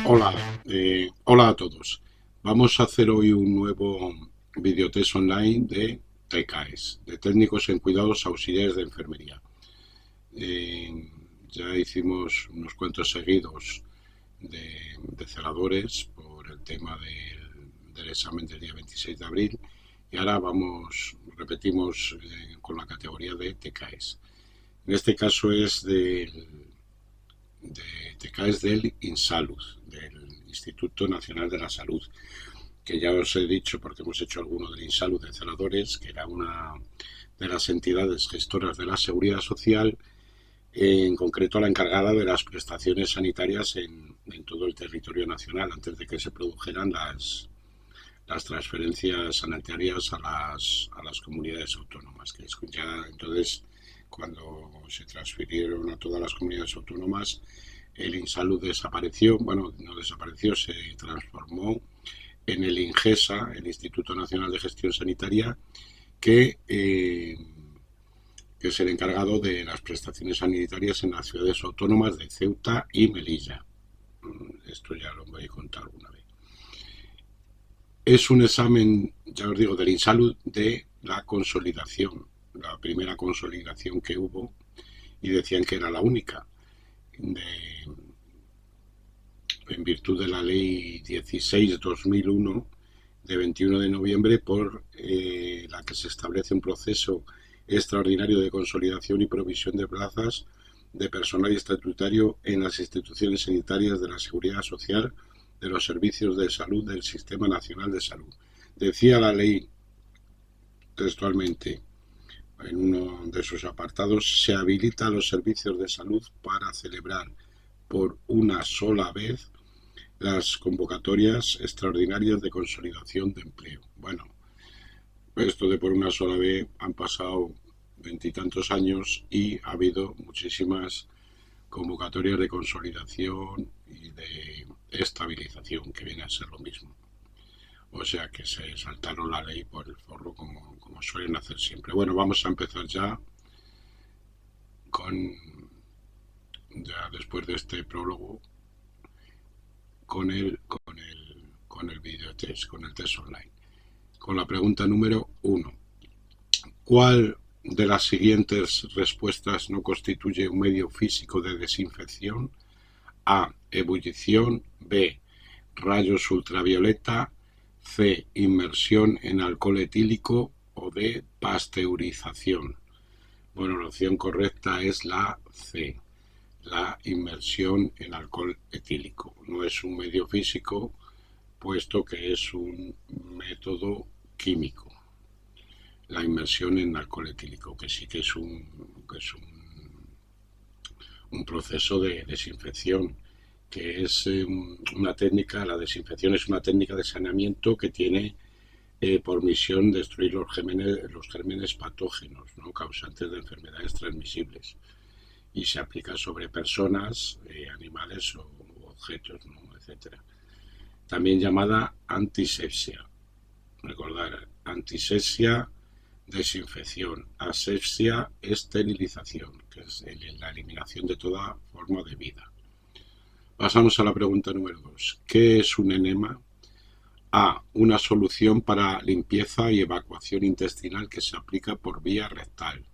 Hola, hola a todos. Vamos a hacer hoy un nuevo videotest online de TKS, de técnicos en cuidados auxiliares de enfermería. Ya hicimos unos cuantos seguidos de celadores por el tema del examen del día 26 de abril y ahora repetimos con la categoría de TKS. En este caso es te caes del INSALUD, del Instituto Nacional de la Salud, que ya os he dicho porque hemos hecho alguno del INSALUD de celadores, que era una de las entidades gestoras de la seguridad social, en concreto la encargada de las prestaciones sanitarias en todo el territorio nacional, antes de que se produjeran las transferencias sanitarias a las comunidades autónomas, que es ya entonces cuando se transfirieron a todas las comunidades autónomas, el INSALUD desapareció, bueno, no desapareció, se transformó en el INGESA, el Instituto Nacional de Gestión Sanitaria, que, eh, que es el encargado de las prestaciones sanitarias en las ciudades autónomas de Ceuta y Melilla. Esto ya lo voy a contar alguna vez. Es un examen, ya os digo, del INSALUD de la consolidación, la primera consolidación que hubo, y decían que era la única, en virtud de la Ley 16-2001 de 21 de noviembre, por la que se establece un proceso extraordinario de consolidación y provisión de plazas de personal estatutario en las instituciones sanitarias de la Seguridad Social, de los servicios de salud del Sistema Nacional de Salud. Decía la ley textualmente, en uno de sus apartados, se habilita a los servicios de salud para celebrar por una sola vez las convocatorias extraordinarias de consolidación de empleo. Bueno, esto de por una sola vez han pasado veintitantos años y ha habido muchísimas convocatorias de consolidación y de estabilización, que viene a ser lo mismo. O sea que se saltaron la ley por el forro como suelen hacer siempre. Bueno, vamos a empezar ya después de este prólogo con el videotest, con el test online. Con la pregunta número 1. ¿Cuál de las siguientes respuestas no constituye un medio físico de desinfección? A. Ebullición. B. Rayos ultravioleta. C. Inmersión en alcohol etílico. O D. Pasteurización. Bueno, la opción correcta es la C, la inmersión en alcohol etílico. No es un medio físico, puesto que es un método químico. La inmersión en alcohol etílico, que sí que es un proceso de desinfección, que es una técnica, la desinfección es una técnica de saneamiento que tiene por misión destruir los gérmenes patógenos, ¿no?, causantes de enfermedades transmisibles, y se aplica sobre personas, animales o objetos, ¿no?, etcétera. También llamada antisepsia. Recordar, antisepsia, desinfección; asepsia, esterilización, que es la eliminación de toda forma de vida. Pasamos a la pregunta número 2. ¿Qué es un enema? A. Una solución para limpieza y evacuación intestinal que se aplica por vía rectal.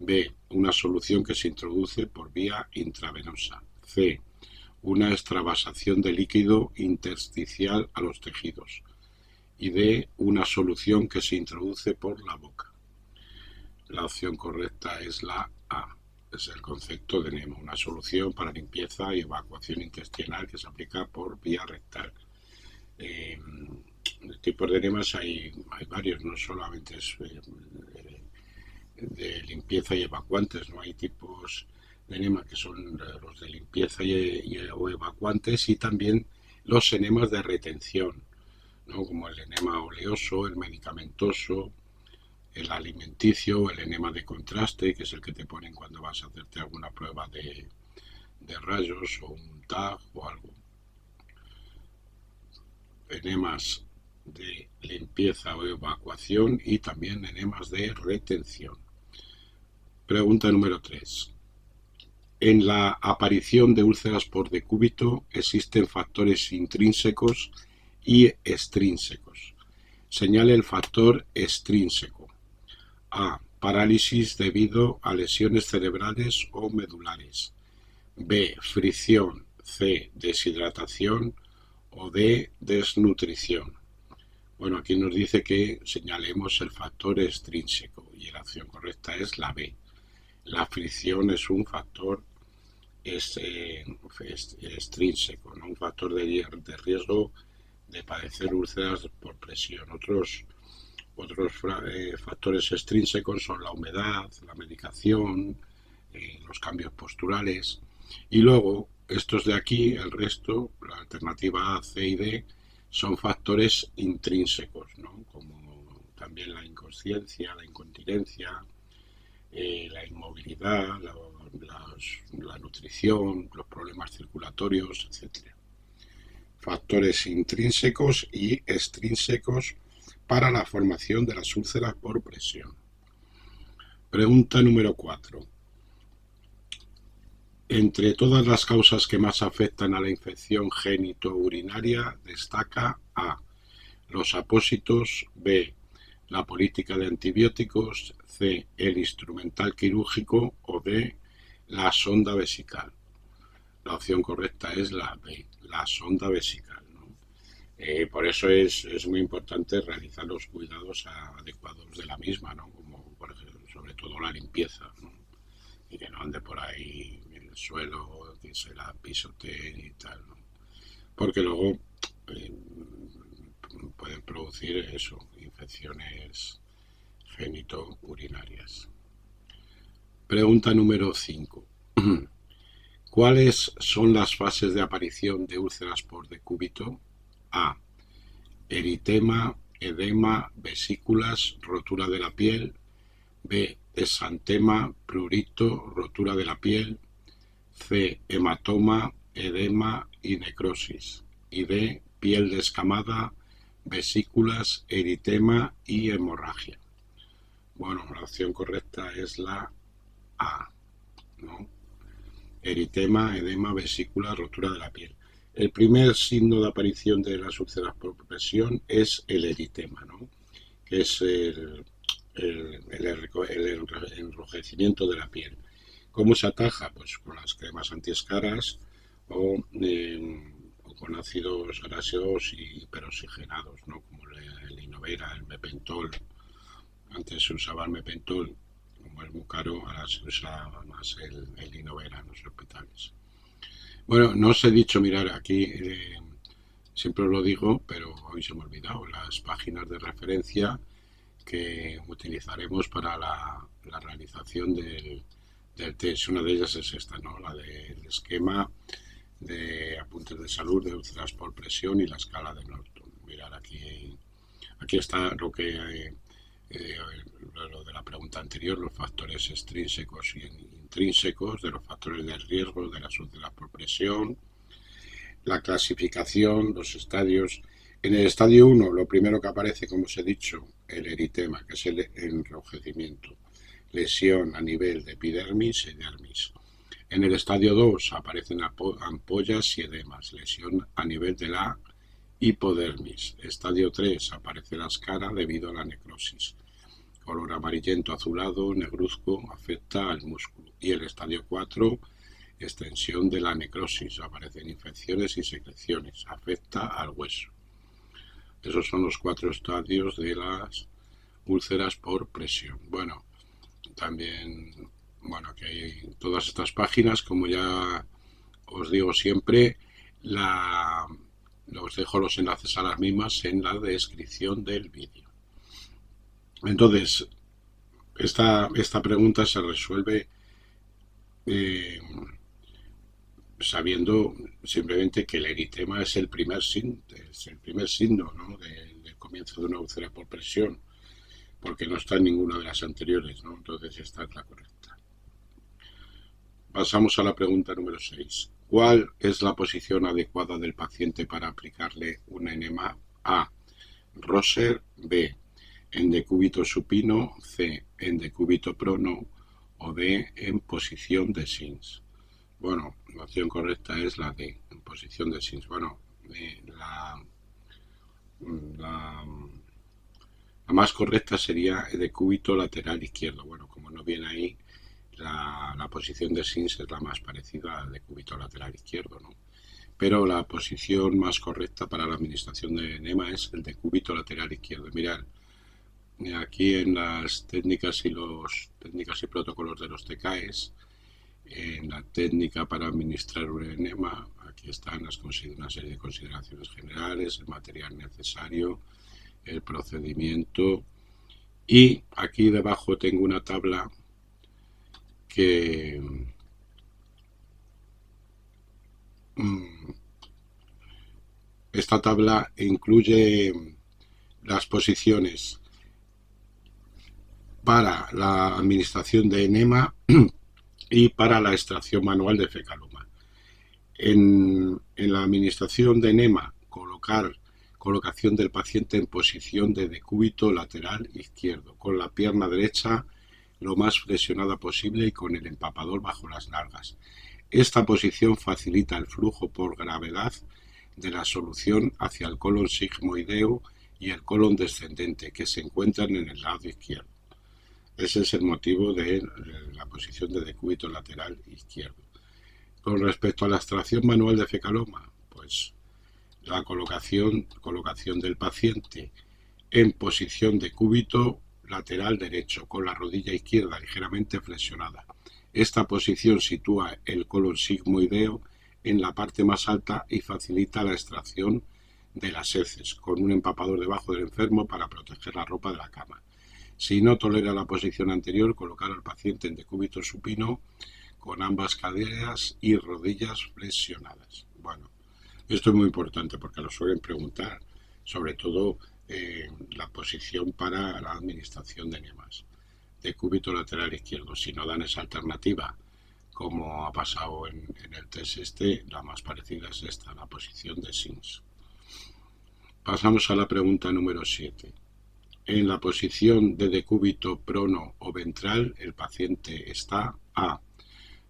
B. Una solución que se introduce por vía intravenosa. C. Una extravasación de líquido intersticial a los tejidos. Y D. Una solución que se introduce por la boca. La opción correcta es la A. Es el concepto de enema, una solución para limpieza y evacuación intestinal que se aplica por vía rectal. Tipos de enemas hay varios, no solamente es de limpieza y evacuantes, no hay tipos de enema que son los de limpieza o evacuantes, y también los enemas de retención, ¿no?, como el enema oleoso, el medicamentoso, el alimenticio, el enema de contraste, que es el que te ponen cuando vas a hacerte alguna prueba de rayos o un TAG o algo. Enemas de limpieza o evacuación y también enemas de retención. Pregunta número 3. En la aparición de úlceras por decúbito existen factores intrínsecos y extrínsecos. Señale el factor extrínseco. A. Parálisis debido a lesiones cerebrales o medulares. B. Fricción. C. Deshidratación. O D. Desnutrición. Bueno, aquí nos dice que señalemos el factor extrínseco y la opción correcta es la B. La fricción es un factor extrínseco, ¿no? Un factor de riesgo de padecer úlceras por presión. Otros factores extrínsecos son la humedad, la medicación, los cambios posturales. Y luego, estos de aquí, el resto, la alternativa A, C y D, son factores intrínsecos, ¿no? Como también la inconsciencia, la incontinencia, la inmovilidad, la nutrición, los problemas circulatorios, etc. Factores intrínsecos y extrínsecos para la formación de las úlceras por presión. Pregunta número 4. Entre todas las causas que más afectan a la infección genitourinaria, destaca A. Los apósitos, B. La política de antibióticos, C. El instrumental quirúrgico o D. La sonda vesical. La opción correcta es la B, la sonda vesical, ¿no? Por eso es muy importante realizar los cuidados adecuados de la misma, ¿no? Como por ejemplo, sobre todo la limpieza, ¿no? Y que no ande por ahí en el suelo, que se la pisoteen y tal, ¿no? Porque luego pueden producir eso, infecciones genitourinarias. Pregunta número 5. ¿Cuáles son las fases de aparición de úlceras por decúbito? A. Eritema, edema, vesículas, rotura de la piel. B. Exantema, prurito, rotura de la piel. C. Hematoma, edema y necrosis. Y D. Piel descamada, vesículas, eritema y hemorragia. Bueno, la opción correcta es la A, ¿no? Eritema, edema, vesícula, rotura de la piel. El primer signo de aparición de las úlceras por presión es el eritema, ¿no? Que es el enrojecimiento de la piel. ¿Cómo se ataja? Pues con las cremas antiescaras o con ácidos grasos y hiperoxigenados, ¿no? Como el Inovera, el Mepentol. Antes se usaba el Mepentol, como es muy caro, ahora se usa más el Inovera en los hospitales. Bueno, no os he dicho, mirar aquí, siempre os lo digo, pero hoy se me ha olvidado, las páginas de referencia que utilizaremos para la realización del test. Una de ellas es esta, ¿no? La del esquema de apuntes de salud de úlceras por presión y la escala de Norton. Mirar aquí está lo que lo de la pregunta anterior, los factores extrínsecos y intrínsecos de los factores de riesgo de las úlceras por presión, la clasificación, los estadios. En el estadio 1, lo primero que aparece, como os he dicho, el eritema, que es el enrojecimiento, lesión a nivel de epidermis y dermis. En el estadio 2 aparecen ampollas y edemas, lesión a nivel de la hipodermis. Estadio 3 aparece la escara debido a la necrosis. Color amarillento azulado, negruzco, afecta al músculo. Y el estadio 4, extensión de la necrosis, aparecen infecciones y secreciones, afecta al hueso. Esos son los 4 estadios de las úlceras por presión. Bueno, también, bueno, que hay todas estas páginas, como ya os digo siempre, os dejo los enlaces a las mismas en la descripción del vídeo. Entonces, esta pregunta se resuelve sabiendo simplemente que el eritema es el primer signo, ¿no? del comienzo de una úlcera por presión, porque no está en ninguna de las anteriores, ¿no? Entonces esta es la correcta. Pasamos a la pregunta número 6. ¿Cuál es la posición adecuada del paciente para aplicarle un enema? A. Roser. B. En decúbito supino. C. En decúbito prono. O D. En posición de Sims. Bueno, la opción correcta es la D, en posición de Sims. Bueno, la, la más correcta sería de cúbito lateral izquierdo. Bueno, como no viene ahí, la posición de Sims es la más parecida al de cúbito lateral izquierdo, ¿no? Pero la posición más correcta para la administración de enema es el de cúbito lateral izquierdo. Mirad, aquí en las técnicas y protocolos de los TCAES, en la técnica para administrar un enema, aquí están una serie de consideraciones generales, el material necesario, el procedimiento, y aquí debajo tengo una tabla que esta tabla incluye las posiciones para la administración de enema y para la extracción manual de fecaloma. En la administración de enema, colocación del paciente en posición de decúbito lateral izquierdo, con la pierna derecha lo más flexionada posible y con el empapador bajo las nalgas. Esta posición facilita el flujo por gravedad de la solución hacia el colon sigmoideo y el colon descendente, que se encuentran en el lado izquierdo. Ese es el motivo de la posición de decúbito lateral izquierdo. Con respecto a la extracción manual de fecaloma, pues la colocación del paciente en posición de cúbito lateral derecho, con la rodilla izquierda ligeramente flexionada. Esta posición sitúa el colon sigmoideo en la parte más alta y facilita la extracción de las heces, con un empapador debajo del enfermo para proteger la ropa de la cama. Si no tolera la posición anterior, colocar al paciente en decúbito supino con ambas caderas y rodillas flexionadas. Bueno, esto es muy importante porque lo suelen preguntar, sobre todo la posición para la administración de enemas. Decúbito lateral izquierdo, si no dan esa alternativa, como ha pasado en el test la más parecida es esta, la posición de Sims. Pasamos a la pregunta número 7. En la posición de decúbito prono o ventral, el paciente está A.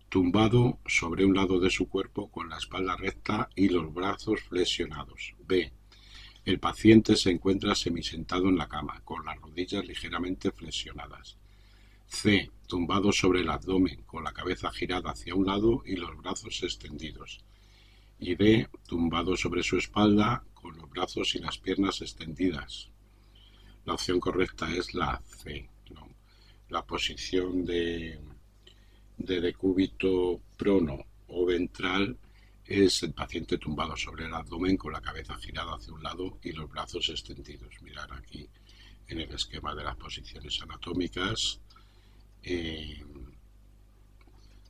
Tumbado sobre un lado de su cuerpo con la espalda recta y los brazos flexionados. B. El paciente se encuentra semisentado en la cama, con las rodillas ligeramente flexionadas. C. Tumbado sobre el abdomen, con la cabeza girada hacia un lado y los brazos extendidos. Y D. Tumbado sobre su espalda, con los brazos y las piernas extendidas. La opción correcta es la C, ¿no? La posición de decúbito prono o ventral es el paciente tumbado sobre el abdomen con la cabeza girada hacia un lado y los brazos extendidos. Mirad aquí en el esquema de las posiciones anatómicas.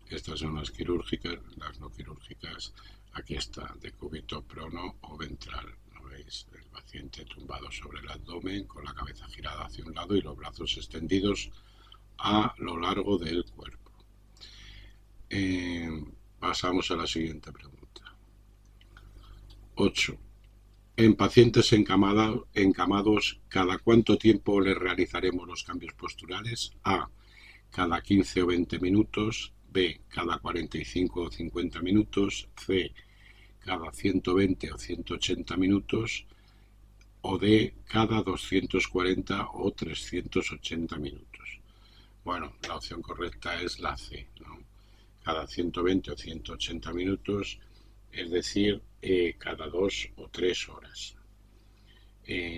Estas son las quirúrgicas, las no quirúrgicas. Aquí está, decúbito prono o ventral. ¿No veis? El paciente tumbado sobre el abdomen con la cabeza girada hacia un lado y los brazos extendidos a lo largo del cuerpo. Pasamos a la siguiente pregunta. 8. En pacientes encamados, ¿cada cuánto tiempo les realizaremos los cambios posturales? A. Cada 15 o 20 minutos. B. Cada 45 o 50 minutos. C. Cada 120 o 180 minutos. O D. Cada 240 o 380 minutos. Bueno, la opción correcta es la C, ¿no? Cada 120 o 180 minutos, es decir, cada 2 o 3 horas.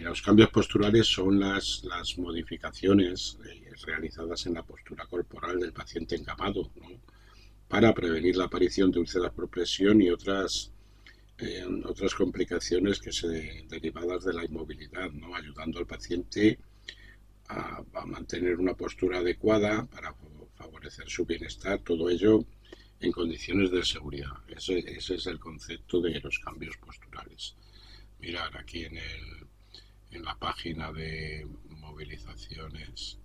Los cambios posturales son las modificaciones realizadas en la postura corporal del paciente encamado, ¿no? Para prevenir la aparición de úlceras por presión y otras complicaciones derivadas de la inmovilidad, ¿no? Ayudando al paciente a mantener una postura adecuada para favorecer su bienestar, todo ello en condiciones de seguridad. Ese es el concepto de los cambios posturales. Mirad aquí en la página de movilizaciones,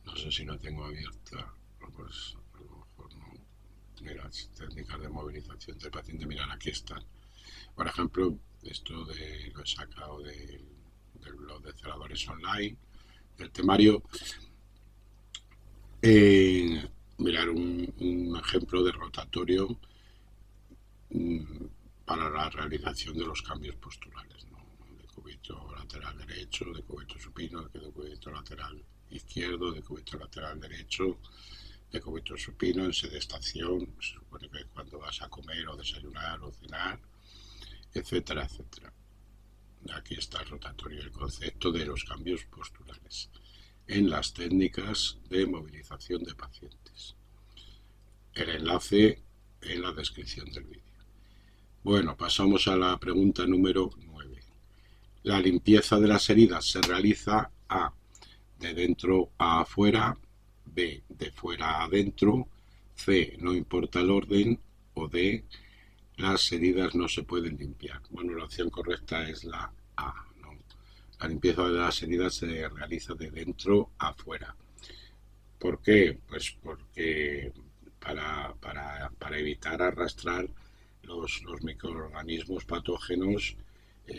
no sé si la tengo abierta, pues a lo mejor no. Mirad, técnicas de movilización del paciente, mirad, aquí están. Por ejemplo, esto lo he sacado del blog de Celadores Online, del temario. Mirar un ejemplo de rotatorio para la realización de los cambios posturales, ¿no? De cúbito lateral derecho, de cúbito supino, de cúbito lateral izquierdo, de cúbito lateral derecho, de cúbito supino en sedestación, se supone que cuando vas a comer o desayunar o cenar, etcétera, etcétera. Aquí está el rotatorio, el concepto de los cambios posturales en las técnicas de movilización de pacientes. El enlace en la descripción del vídeo. Bueno, pasamos a la pregunta número 9. La limpieza de las heridas se realiza A, de dentro a afuera, B, de fuera a adentro, C, no importa el orden, o D, las heridas no se pueden limpiar. Bueno, la opción correcta es la A, ¿no? La limpieza de las heridas se realiza de dentro a afuera. ¿Por qué? Pues porque para evitar arrastrar los microorganismos patógenos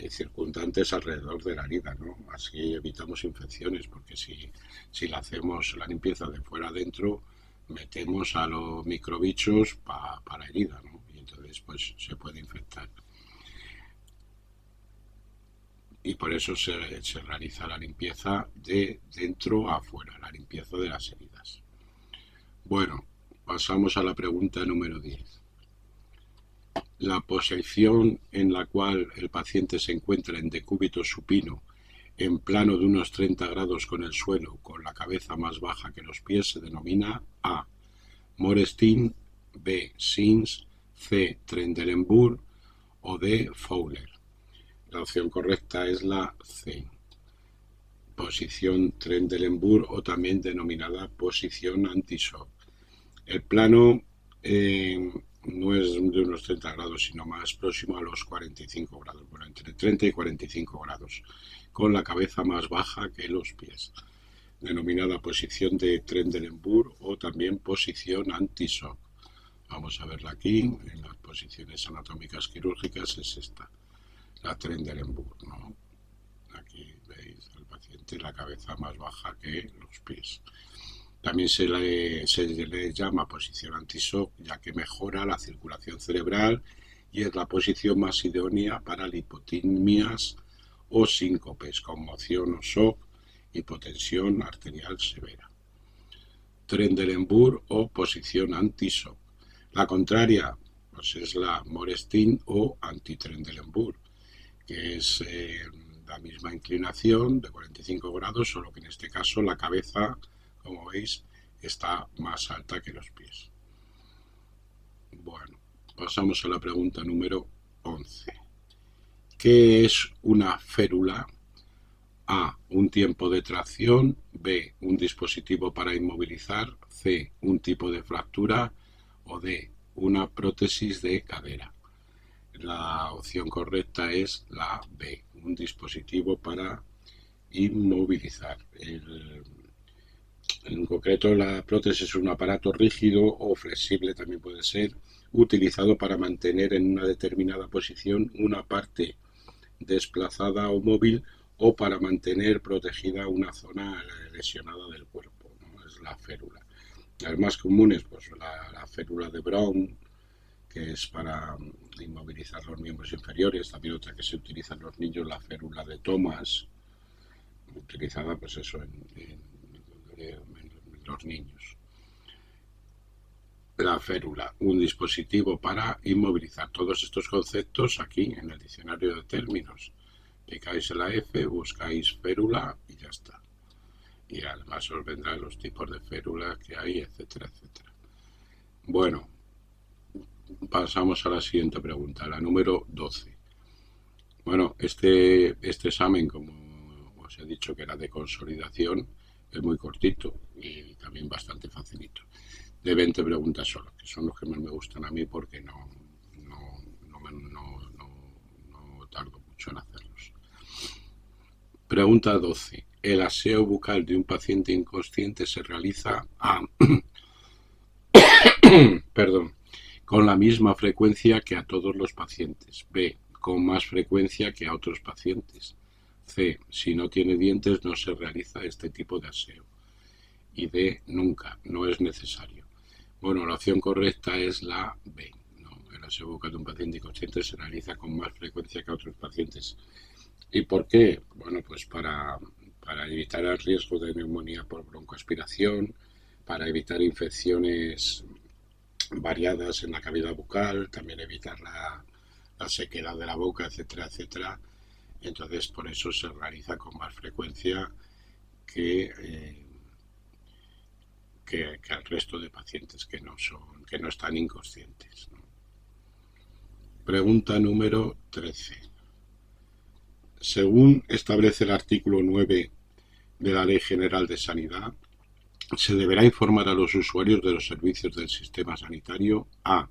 circundantes alrededor de la herida, ¿no? Así evitamos infecciones, porque si la hacemos la limpieza de fuera adentro, metemos a los microbichos para la herida, ¿no? Y entonces pues se puede infectar. Y por eso se realiza la limpieza de dentro a afuera, la limpieza de las heridas. Bueno, pasamos a la pregunta número 10. La posición en la cual el paciente se encuentra en decúbito supino, en plano de unos 30 grados con el suelo, con la cabeza más baja que los pies, se denomina A, Morestin, B, Sins, C, Trendelenburg o D, Fowler. La opción correcta es la C, posición Trendelenburg, o también denominada posición anti-shock. El plano no es de unos 30 grados, sino más próximo a los 45 grados, bueno, entre 30 y 45 grados, con la cabeza más baja que los pies, denominada posición de Trendelenburg o también posición anti-shock. Vamos a verla aquí, en las posiciones anatómicas quirúrgicas es esta, la Trendelenburg, ¿no? Aquí veis al paciente la cabeza más baja que los pies. También se le llama posición anti-shock, ya que mejora la circulación cerebral y es la posición más idónea para lipotimias o síncopes, conmoción o shock, hipotensión arterial severa. Trendelenburg o posición anti-shock. La contraria pues es la Morestin o anti-Trendelenburg, que es la misma inclinación de 45 grados, solo que en este caso la cabeza, como veis, está más alta que los pies. Bueno, pasamos a la pregunta número 11. ¿Qué es una férula? A, un tiempo de tracción, B, un dispositivo para inmovilizar, C, un tipo de fractura o D, una prótesis de cadera. La opción correcta es la B, un dispositivo para inmovilizar. En concreto, la prótesis es un aparato rígido o flexible, también puede ser, utilizado para mantener en una determinada posición una parte desplazada o móvil o para mantener protegida una zona lesionada del cuerpo, ¿no? Es la férula. Las más comunes, pues la férula de Brown, que es para inmovilizar los miembros inferiores. También otra que se utiliza en los niños, la férula de Thomas, utilizada pues eso en los niños. La férula, un dispositivo para inmovilizar. Todos estos conceptos aquí en el diccionario de términos. Picáis en la F, buscáis férula y ya está. Y además os vendrán los tipos de férula que hay, etcétera, etcétera. Bueno, pasamos a la siguiente pregunta, la número 12. Bueno, este examen, como os he dicho que era de consolidación, es muy cortito y también bastante facilito. De 20 preguntas solo, que son los que más me gustan a mí porque no tardo mucho en hacerlos. Pregunta 12. El aseo bucal de un paciente inconsciente se realiza perdón, con la misma frecuencia que a todos los pacientes. B, con más frecuencia que a otros pacientes. C, si no tiene dientes no se realiza este tipo de aseo. Y D, nunca, no es necesario. Bueno, la opción correcta es la B, ¿no? El la boca de un paciente inconsciente se realiza con más frecuencia que a otros pacientes. ¿Y por qué? Bueno, pues para evitar el riesgo de neumonía por broncoaspiración, para evitar infecciones variadas en la cavidad bucal, también evitar la sequedad de la boca, etcétera, etcétera. Entonces, por eso se realiza con más frecuencia que al resto de pacientes que no están inconscientes, ¿no? Pregunta número 13. Según establece el artículo 9 de la Ley General de Sanidad, se deberá informar a los usuarios de los servicios del sistema sanitario: a.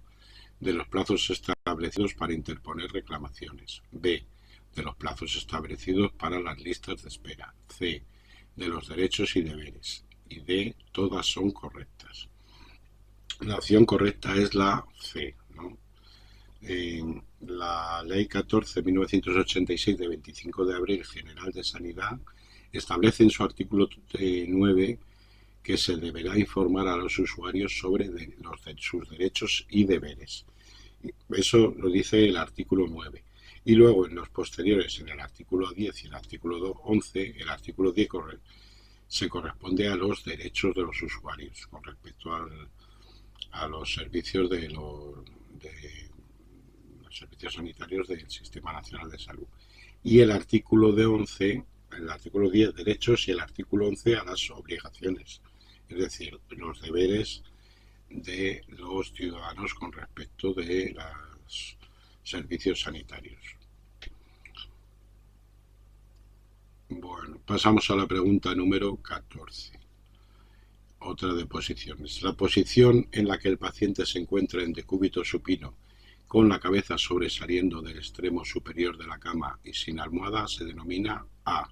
de los plazos establecidos para interponer reclamaciones; b. de los plazos establecidos para las listas de espera; c. de los derechos y deberes; y d. todas son correctas. La opción correcta es la C, ¿no? La Ley 14/1986 de 25 de abril General de Sanidad establece en su artículo 9 que se deberá informar a los usuarios sobre sus derechos y deberes. Eso lo dice el artículo 9. Y luego en los posteriores, en el artículo 10 y el artículo 11, el artículo 10 se corresponde a los derechos de los usuarios con respecto a los servicios de los servicios sanitarios del Sistema Nacional de Salud. Y el artículo 10, derechos, y el artículo 11 a las obligaciones, es decir, los deberes de los ciudadanos con respecto de los servicios sanitarios. Bueno, pasamos a la pregunta número 14. Otra de posiciones. La posición en la que el paciente se encuentra en decúbito supino, con la cabeza sobresaliendo del extremo superior de la cama y sin almohada, se denomina A.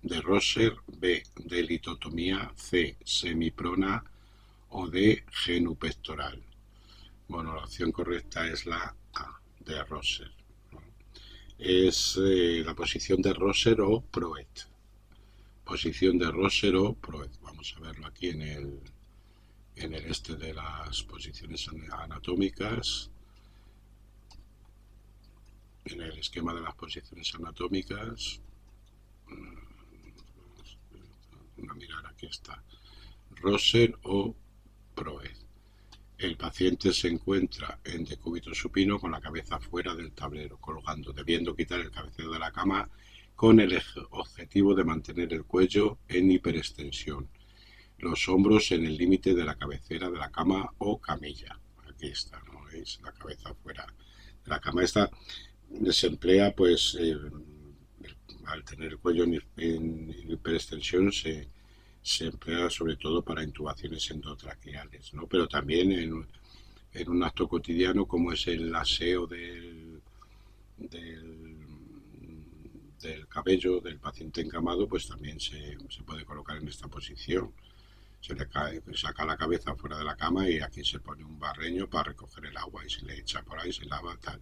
de Rosser, B. de litotomía, C. semiprona o D. genupectoral. Bueno, la opción correcta es la A, de Rosser, ¿no? Es la posición de Rosser o Proet. Posición de Rosser o Proet. Vamos a verlo aquí en el este de las posiciones anatómicas. En el esquema de las posiciones anatómicas. A mirar, aquí está. Rosser o Proet. El paciente se encuentra en decúbito supino con la cabeza fuera del tablero, colgando, debiendo quitar el cabecero de la cama con el objetivo de mantener el cuello en hiperextensión, los hombros en el límite de la cabecera de la cama o camilla. Aquí está, ¿no? ¿Veis? La cabeza fuera de la cama. Esta se emplea, pues, al tener el cuello en hiperextensión, se emplea sobre todo para intubaciones endotraqueales, ¿no? Pero también en un acto cotidiano como es el aseo del cabello del paciente encamado, pues también se puede colocar en esta posición. Se le saca la cabeza fuera de la cama y aquí se pone un barreño para recoger el agua y se le echa por ahí, se lava, tal.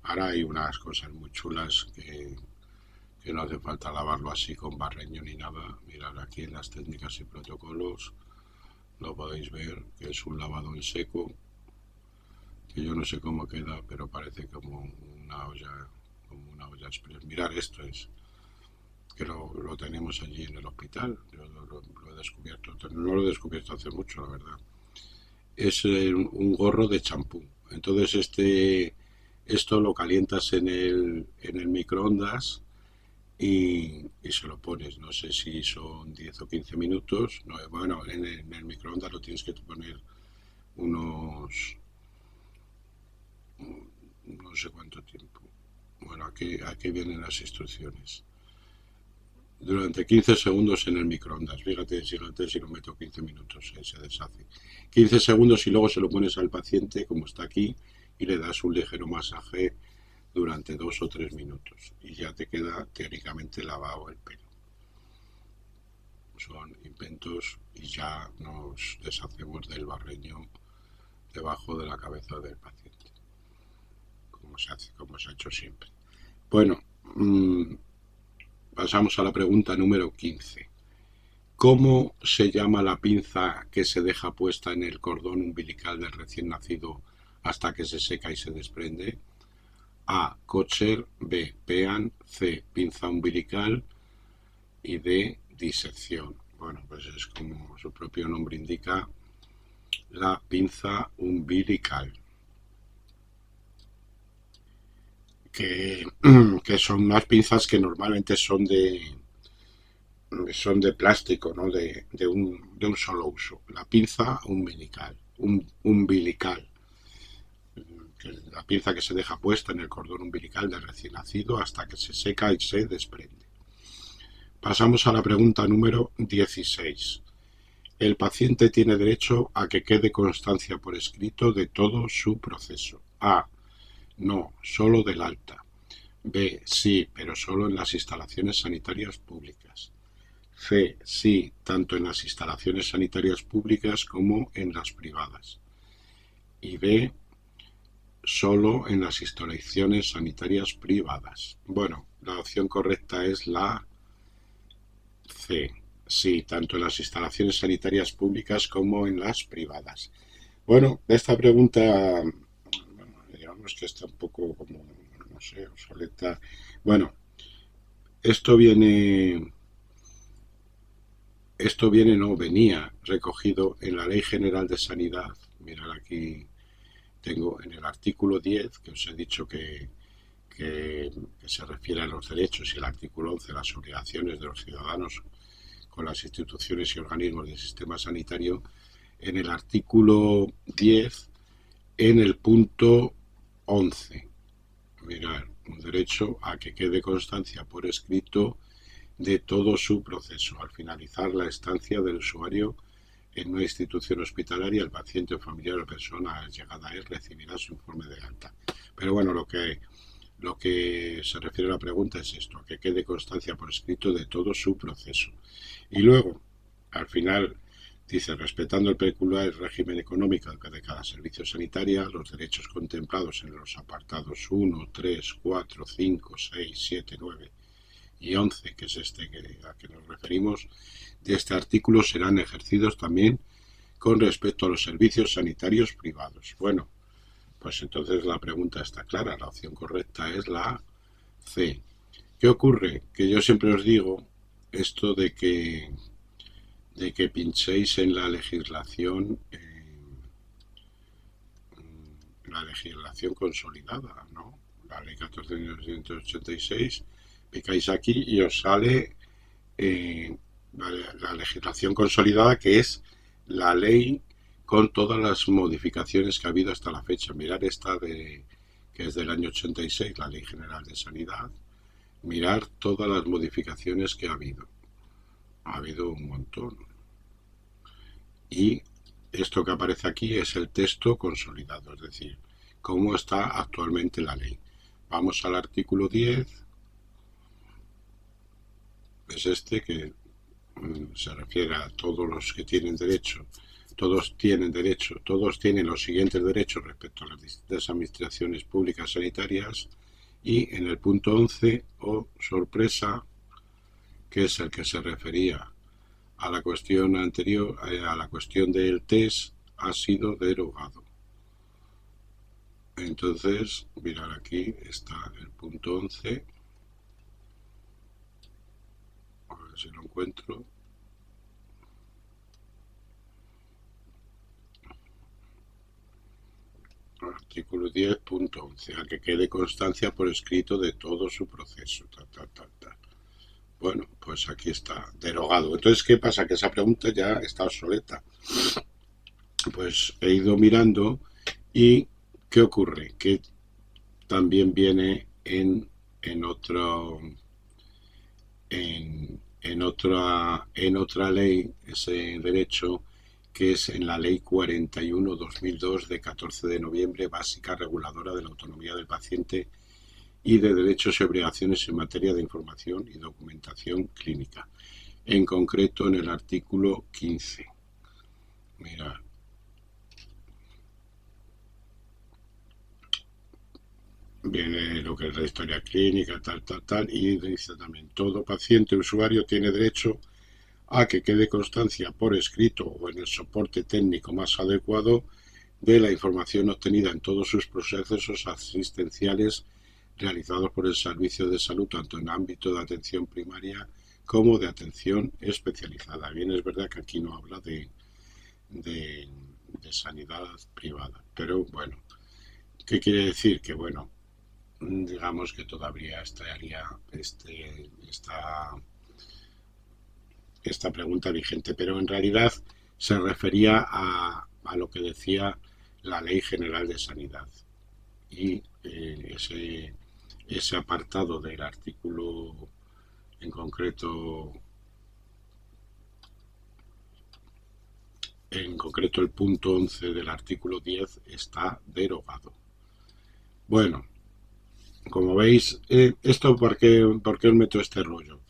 Ahora hay unas cosas muy chulas que no hace falta lavarlo así con barreño ni nada. Mirad aquí en las técnicas y protocolos, lo podéis ver, que es un lavado en seco, que yo no sé cómo queda, pero parece como una olla express. Mirad, esto es, que lo tenemos allí en el hospital. Yo lo he descubierto, no lo he descubierto hace mucho, la verdad. Es un gorro de champú. Entonces esto lo calientas en el microondas y se lo pones, no sé si son 10 o 15 minutos. No, bueno, en el microondas lo tienes que poner unos, no sé cuánto tiempo. Bueno, aquí vienen las instrucciones. Durante 15 segundos en el microondas. Fíjate si lo meto 15 minutos, se deshace. 15 segundos y luego se lo pones al paciente, como está aquí, y le das un ligero masaje durante 2 o 3 minutos. Y ya te queda teóricamente lavado el pelo. Son inventos y ya nos deshacemos del barreño debajo de la cabeza del paciente. Como se ha hecho siempre. Bueno, pasamos a la pregunta número 15. ¿Cómo se llama la pinza que se deja puesta en el cordón umbilical del recién nacido hasta que se seca y se desprende. A. Kosher. B. Pean. C. Pinza umbilical. Y D. Disección. Bueno, pues es como su propio nombre indica, la pinza umbilical. Que son unas pinzas que normalmente son de plástico, ¿no? De un solo uso. La pinza umbilical, que es la pinza que se deja puesta en el cordón umbilical del recién nacido hasta que se seca y se desprende. Pasamos a la pregunta número 16. El paciente tiene derecho a que quede constancia por escrito de todo su proceso. A. No, solo del alta. B. Sí, pero solo en las instalaciones sanitarias públicas. C. Sí, tanto en las instalaciones sanitarias públicas como en las privadas. Y D. Solo en las instalaciones sanitarias privadas. Bueno, la opción correcta es la C. Sí, tanto en las instalaciones sanitarias públicas como en las privadas. Bueno, esta pregunta, bueno, digamos que está un poco como, no sé, obsoleta. Bueno, esto viene, no, venía recogido en la Ley General de Sanidad. Mirad aquí, tengo en el artículo 10, que os he dicho que se refiere a los derechos, y el artículo 11, las obligaciones de los ciudadanos con las instituciones y organismos del sistema sanitario. En el artículo 10, en el punto 11, mirad, un derecho a que quede constancia por escrito de todo su proceso. Al finalizar la estancia del usuario en una institución hospitalaria, el paciente o familiar o persona llegada a él recibirá su informe de alta. Pero bueno, lo que se refiere a la pregunta es esto, a que quede constancia por escrito de todo su proceso. Y luego, al final, dice, respetando el peculiar régimen económico de cada servicio sanitario, los derechos contemplados en los apartados 1, 3, 4, 5, 6, 7, 9 y 11, que es a que nos referimos, de este artículo serán ejercidos también con respecto a los servicios sanitarios privados. Bueno, pues entonces la pregunta está clara, la opción correcta es la C. ¿Qué ocurre? Que yo siempre os digo esto de que pinchéis en la legislación consolidada, ¿no? La ley 14.986, picáis aquí y os sale la legislación consolidada, que es la ley con todas las modificaciones que ha habido hasta la fecha. Mirar esta que es del año 86, la Ley General de Sanidad. Mirar todas las modificaciones que ha habido. Ha habido un montón. Y esto que aparece aquí es el texto consolidado, es decir, cómo está actualmente la ley. Vamos al artículo 10. Es este que se refiere a todos los que tienen derecho. Todos tienen los siguientes derechos respecto a las distintas administraciones públicas sanitarias. Y en el punto 11, sorpresa, que es el que se refería a la cuestión anterior, a la cuestión del test, ha sido derogado. Entonces, mirar aquí está el punto 11. A ver si lo encuentro. Artículo 10.11, a que quede constancia por escrito de todo su proceso. Bueno, pues aquí está, derogado. Entonces, ¿qué pasa? Que esa pregunta ya está obsoleta. Pues he ido mirando y ¿qué ocurre? Que también viene en otra ley ese derecho, que es en la Ley 41/2002 de 14 de noviembre, básica reguladora de la autonomía del paciente y de derechos y obligaciones en materia de información y documentación clínica. En concreto, en el artículo 15. Mira, viene lo que es la historia clínica, tal, y dice también, todo paciente o usuario tiene derecho a que quede constancia por escrito o en el soporte técnico más adecuado de la información obtenida en todos sus procesos asistenciales realizados por el Servicio de Salud, tanto en ámbito de atención primaria como de atención especializada. Bien, es verdad que aquí no habla de sanidad privada, pero bueno, ¿qué quiere decir? Que bueno, digamos que todavía estaría esta pregunta vigente, pero en realidad se refería a lo que decía la Ley General de Sanidad y ese apartado del artículo en concreto el punto 11 del artículo 10 está derogado. Bueno, como veis, ¿esto por qué os meto este rollo?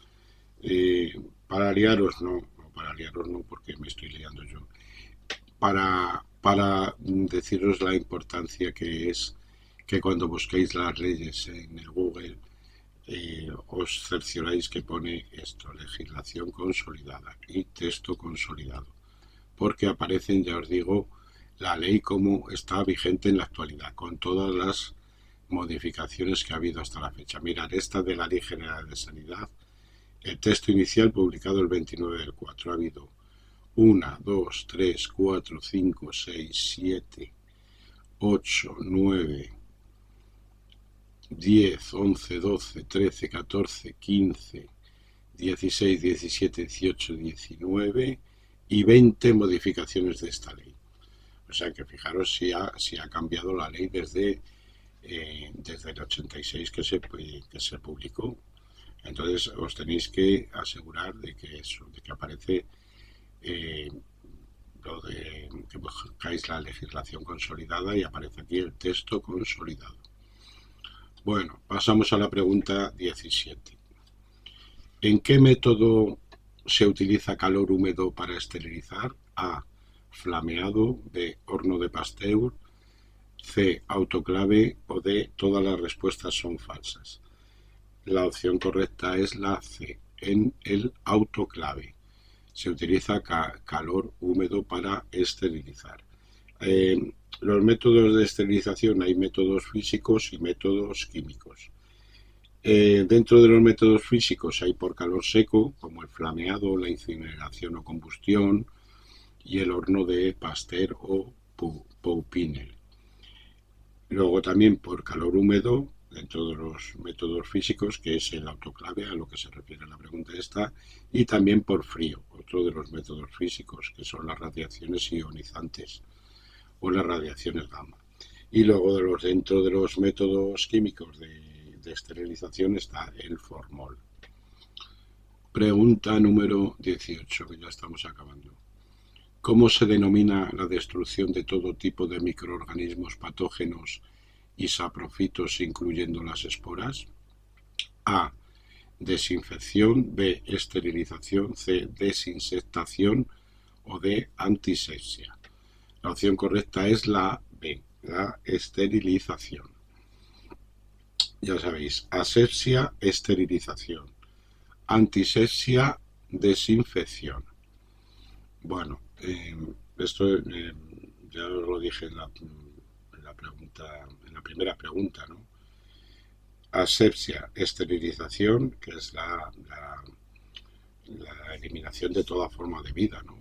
Para liaros no, porque me estoy liando yo. Para deciros la importancia que es que cuando busquéis las leyes en el Google os cercioráis que pone esto, legislación consolidada y texto consolidado, porque aparecen, ya os digo, la ley como está vigente en la actualidad, con todas las modificaciones que ha habido hasta la fecha. Mirad, esta de la Ley General de Sanidad, el texto inicial publicado el 29 del 4, ha habido 1, 2, 3, 4, 5, 6, 7, 8, 9, 10, 11, 12, 13, 14, 15, 16, 17, 18, 19 y 20 modificaciones de esta ley. O sea que fijaros si ha cambiado la ley desde el 86 que se publicó. Entonces os tenéis que asegurar de que aparece lo de que buscáis la legislación consolidada y aparece aquí el texto consolidado. Bueno, pasamos a la pregunta 17. ¿En qué método se utiliza calor húmedo para esterilizar? A. Flameado. B. Horno de Pasteur. C. Autoclave. O D. Todas las respuestas son falsas. La opción correcta es la C. En el autoclave se utiliza calor húmedo para esterilizar. Los métodos de esterilización, hay métodos físicos y métodos químicos. Dentro de los métodos físicos hay por calor seco, como el flameado, la incineración o combustión, y el horno de Pasteur o Poupinel. Luego también por calor húmedo, dentro de los métodos físicos, que es el autoclave, a lo que se refiere la pregunta esta, y también por frío, otro de los métodos físicos, que son las radiaciones ionizantes o las radiaciones gamma. Y luego dentro de los métodos químicos de esterilización está el formol. Pregunta número 18, que ya estamos acabando. ¿Cómo se denomina la destrucción de todo tipo de microorganismos patógenos y saprofitos, incluyendo las esporas? A. Desinfección. B. Esterilización. C. Desinsectación. O D. Antisepsia. La opción correcta es la B, la esterilización. Ya sabéis, asepsia, esterilización. Antisepsia, desinfección. Bueno, esto ya os lo dije en la primera pregunta, ¿no? Asepsia, esterilización, que es la eliminación de toda forma de vida, ¿no?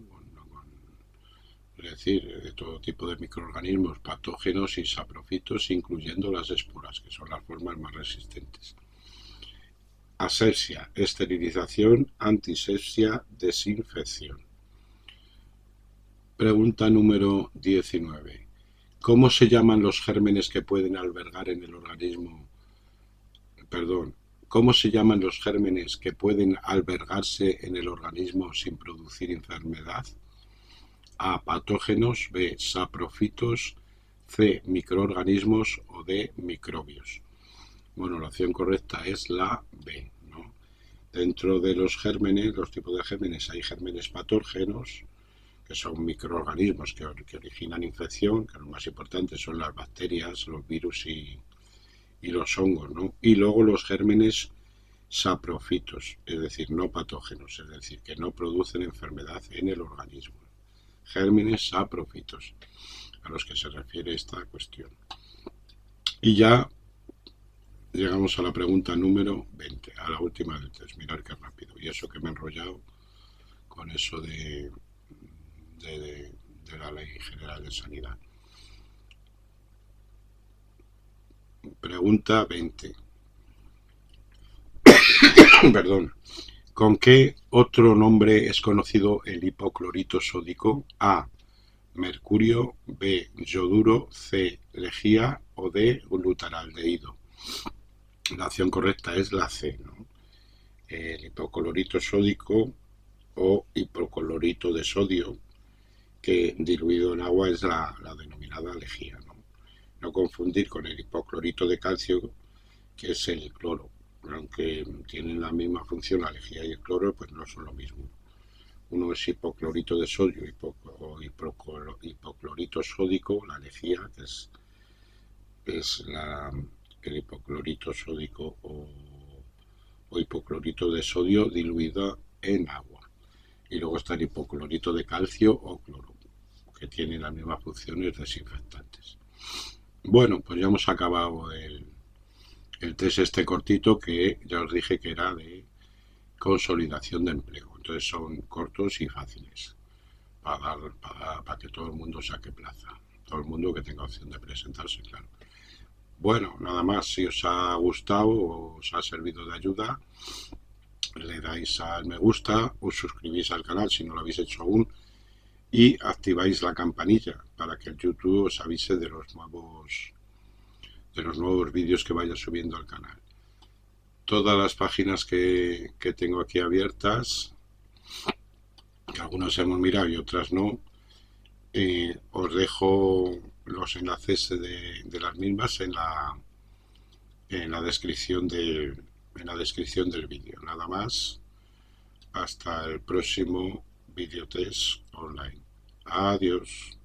Es decir, de todo tipo de microorganismos patógenos y saprofitos, incluyendo las esporas, que son las formas más resistentes. Asepsia, esterilización, antisepsia, desinfección. Pregunta número 19. ¿Cómo se llaman los gérmenes que pueden albergar en el organismo? ¿Cómo se llaman los gérmenes que pueden albergarse en el organismo sin producir enfermedad? A. Patógenos. B. Saprofitos. C. Microorganismos. O D. Microbios. Bueno, la opción correcta es la B, ¿no? Dentro de los gérmenes, los tipos de gérmenes, hay gérmenes patógenos, que son microorganismos que originan infección, que lo más importante son las bacterias, los virus y los hongos, ¿no? Y luego los gérmenes saprofitos, es decir, no patógenos, es decir, que no producen enfermedad en el organismo. Gérmenes saprofitos. a los que se refiere esta cuestión. Y ya llegamos a la pregunta número 20, a la última del test. Mirar qué rápido. Y eso que me he enrollado con eso de la Ley General de Sanidad. Pregunta 20. Perdón. ¿Con qué otro nombre es conocido el hipoclorito sódico? A. Mercurio, B. Yoduro, C. Lejía o D. Glutaraldehído. La opción correcta es la C, ¿no? El hipoclorito sódico o hipoclorito de sodio, que diluido en agua es la denominada lejía, ¿no? No confundir con el hipoclorito de calcio, que es el cloro. Aunque tienen la misma función, la lejía y el cloro, pues no son lo mismo. Uno es hipoclorito de sodio o hipoclorito sódico, la lejía, que es el hipoclorito sódico o hipoclorito de sodio diluido en agua. Y luego está el hipoclorito de calcio o cloro, que tienen las mismas funciones desinfectantes. Bueno, pues ya hemos acabado el test este cortito, que ya os dije que era de consolidación de empleo. Entonces son cortos y fáciles para que todo el mundo saque plaza. Todo el mundo que tenga opción de presentarse, claro. Bueno, nada más. Si os ha gustado o os ha servido de ayuda, le dais al me gusta, os suscribís al canal si no lo habéis hecho aún y activáis la campanilla para que el YouTube os avise de los nuevos vídeos que vaya subiendo al canal. Todas las páginas que tengo aquí abiertas, que algunas hemos mirado y otras no, os dejo los enlaces de las mismas en la descripción del vídeo. Nada más, hasta el próximo videotest online. Adiós.